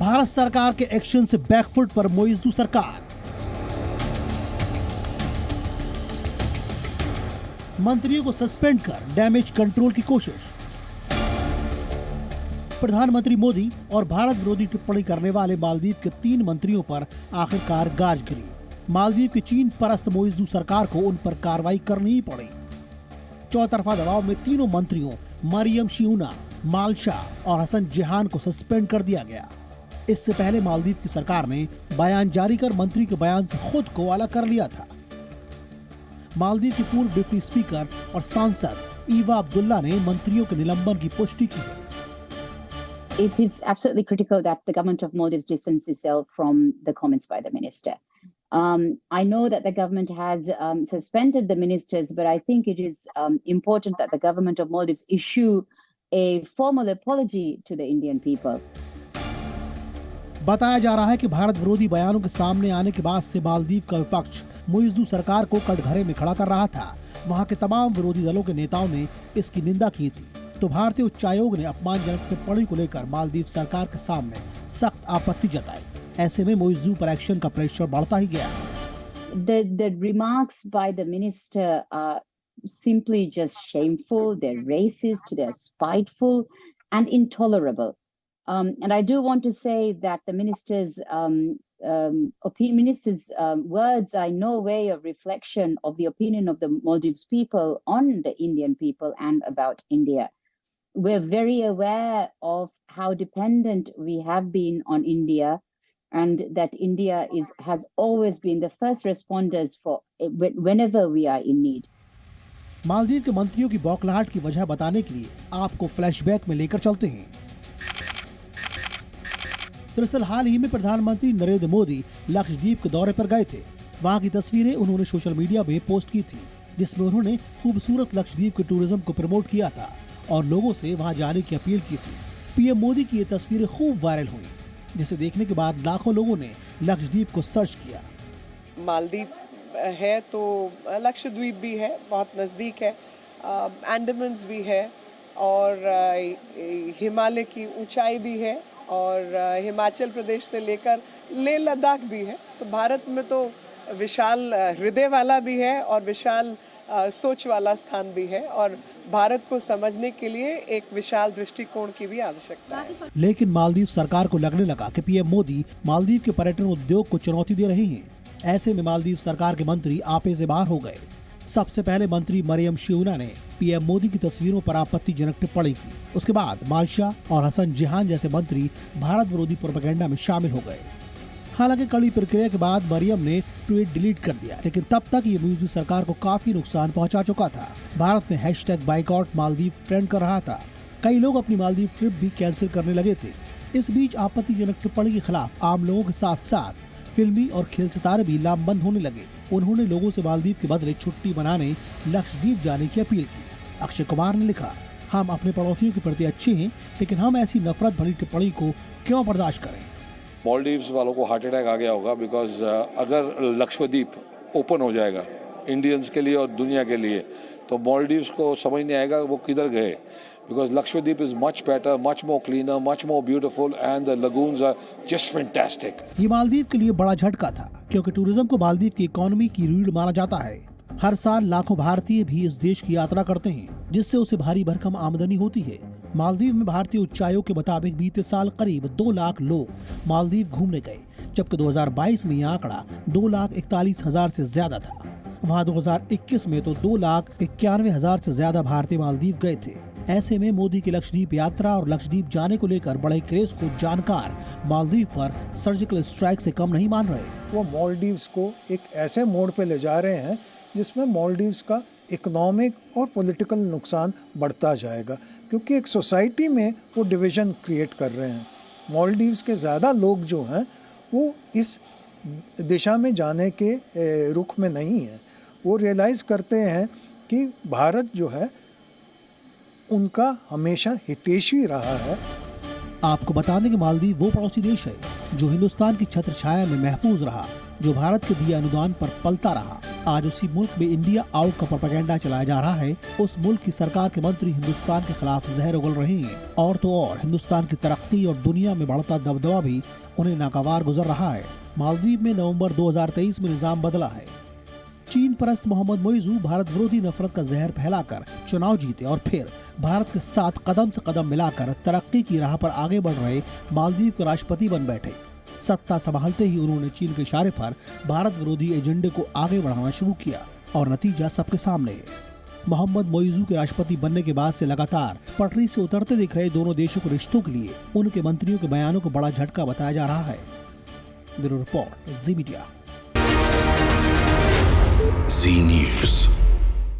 भारत सरकार के एक्शन से बैकफुट पर मोइजू सरकार। मंत्रियों को सस्पेंड कर डैमेज कंट्रोल की कोशिश। प्रधानमंत्री मोदी और भारत विरोधी टिप्पणी करने वाले मालदीव के 3 मंत्रियों पर आखिरकार गाज गिरी। मालदीव की चीन परस्त मोइजू सरकार को उन पर कार्रवाई करनी ही पड़ी। चौतरफा दबाव में तीनों मंत्रियों मरियम शियूना, मालशा और हसन जेहान को सस्पेंड कर दिया गया। इससे पहले मालदीव की सरकार ने बयान जारी कर मंत्री के बयान से खुद को अलग कर लिया था। मालदीव की पूर्व डिप्टी स्पीकर और सांसद ईवा अब्दुल्ला ने मंत्रियों के निलंबन की पुष्टि की है। It is absolutely critical that the government of Maldives distance itself from the comments by the minister. I know that the government has suspended the ministers, but I think it is important that the government of Maldives issue a formal apology to the Indian people. बताया जा रहा है कि भारत विरोधी बयानों के सामने आने के बाद से मालदीव का विपक्ष मोइजू सरकार को कटघरे में खड़ा कर रहा था। वहां के तमाम विरोधी दलों के नेताओं ने इसकी निंदा की थी। तो भारतीय उच्चायोग ने अपमानजनक टिप्पणी को लेकर मालदीव सरकार के सामने सख्त आपत्ति जताई। ऐसे में मोइजू पर एक्शन का प्रेशर बढ़ता ही गया। The remarks by the minister are simply just shameful, they're racist, they're spiteful and intolerable. And I do want to say that the minister's words are in no way a reflection of the opinion of the Maldives people on the Indian people and about India. We're very aware of how dependent we have been on India, and that India has always been the first responders for whenever we are in need. Maldives के मंत्रियों की बौखलाहट की वजह बताने के लिए आपको फ्लैशबैक में लेकर चलते हैं। दरअसल हाल ही में प्रधानमंत्री नरेंद्र मोदी लक्षद्वीप के दौरे पर गए थे। वहां की तस्वीरें उन्होंने सोशल मीडिया में पोस्ट की थी, जिसमें उन्होंने खूबसूरत लक्षद्वीप के टूरिज्म को प्रमोट किया था और लोगों से वहां जाने की अपील की थी। पीएम मोदी की ये तस्वीरें खूब वायरल हुई, जिसे देखने के बाद लाखों लोगों ने लक्षद्वीप को सर्च किया। मालदीव है तो लक्षद्वीप भी है, बहुत नजदीक है, अंडमान भी है और हिमालय की ऊंचाई भी है और हिमाचल प्रदेश से लेकर लेह लद्दाख भी है। तो भारत में तो विशाल हृदय वाला भी है और विशाल सोच वाला स्थान भी है और भारत को समझने के लिए एक विशाल दृष्टिकोण की भी आवश्यकता है। लेकिन मालदीव सरकार को लगने लगा कि पीएम मोदी मालदीव के पर्यटन उद्योग को चुनौती दे रहे हैं। ऐसे में मालदीव सरकार के मंत्री आपे से बाहर हो गए। सबसे पहले मंत्री मरियम शियूना ने पीएम मोदी की तस्वीरों पर आपत्तिजनक टिप्पणी की। उसके बाद मालशा और हसन जेहान जैसे मंत्री भारत विरोधी प्रोपेगेंडा में शामिल हो गए। हालांकि कड़ी प्रक्रिया के बाद मरियम ने ट्वीट डिलीट कर दिया, लेकिन तब तक ये मोइजू सरकार को काफी नुकसान पहुंचा चुका था। भारत में #बाइकआउट मालदीव ट्रेंड कर रहा था। कई लोग अपनी मालदीव ट्रिप भी कैंसिल करने लगे थे। इस बीच आपत्तिजनक टिप्पणी के खिलाफ आम लोगों के साथ साथ फिल्मी और खेल सितारे भी लामबंद होने लगे। उन्होंने लोगों से मालदीव के बदले छुट्टी मनाने लक्षद्वीप जाने की अपील की। अक्षय कुमार ने लिखा, हम अपने पड़ोसियों के प्रति अच्छे हैं, लेकिन हम ऐसी नफरत भरी टिप्पणी को क्यों बर्दाश्त करें। मालदीव्स वालों को हार्ट अटैक आ गया होगा, बिकॉज अगर लक्षद्वीप ओपन हो जाएगा इंडियंस के लिए और दुनिया के लिए, तो मालदीव्स को समझ नहीं आएगा वो किधर गए। Because Lakshadweep is much better, much more cleaner, much more beautiful and the lagoons are just fantastic. ये मालदीव के लिए बड़ा झटका था, क्योंकि टूरिज्म को मालदीव की इकोनॉमी की रीढ़ माना जाता है। हर साल लाखों भारतीय भी इस देश की यात्रा करते हैं, जिससे उसे भारी भरकम आमदनी होती है। मालदीव में भारतीय उच्चायोग के मुताबिक बीते साल करीब 2 लाख लोग मालदीव घूमने गए, जबकि 2022 में यह आंकड़ा 2,41,000 से ज्यादा था। वहां 2021 में तो 2,91,000 से ज्यादा भारतीय मालदीव गए थे। ऐसे में मोदी की लक्षद्वीप यात्रा और लक्षद्वीप जाने को लेकर बड़े क्रेज को जानकार मालदीव पर सर्जिकल स्ट्राइक से कम नहीं मान रहे। वो मालदीव्स को एक ऐसे मोड़ पे ले जा रहे हैं जिसमें मालदीव्स का इकोनॉमिक और पॉलिटिकल नुकसान बढ़ता जाएगा, क्योंकि एक सोसाइटी में वो डिवीज़न क्रिएट कर रहे हैं। मालदीव्स के ज़्यादा लोग जो हैं वो इस दिशा में जाने के रुख में नहीं है। वो रियलाइज़ करते हैं कि भारत जो है उनका हमेशा हितैषी रहा है। आपको बता दें कि मालदीव वो पड़ोसी देश है जो हिंदुस्तान की छत्र छाया में महफूज रहा, जो भारत के दिए अनुदान पर पलता रहा आज उसी मुल्क में इंडिया आउट का प्रोपेगेंडा चलाया जा रहा है। उस मुल्क की सरकार के मंत्री हिंदुस्तान के खिलाफ जहर उगल रहे हैं और तो और हिंदुस्तान की तरक्की और दुनिया में बढ़ता दबदबा भी उन्हें नागवार गुजर रहा है। मालदीव में नवंबर 2023 में निजाम बदला है। चीन परस्त मोहम्मद मोइजू भारत विरोधी नफरत का जहर फैलाकर चुनाव जीते और फिर भारत के साथ कदम से कदम मिलाकर तरक्की की राह पर आगे बढ़ रहे मालदीव के राष्ट्रपति बन बैठे। सत्ता संभालते ही उन्होंने चीन के इशारे पर भारत विरोधी एजेंडे को आगे बढ़ाना शुरू किया और नतीजा सबके सामने है। मोहम्मद मोइजू के राष्ट्रपति बनने के बाद से लगातार पटरी से उतरते दिख रहे दोनों देशों के रिश्तों के लिए उनके मंत्रियों के बयानों को बड़ा झटका बताया जा रहा है। ब्यूरो रिपोर्ट, जी मीडिया। जी न्यूज़।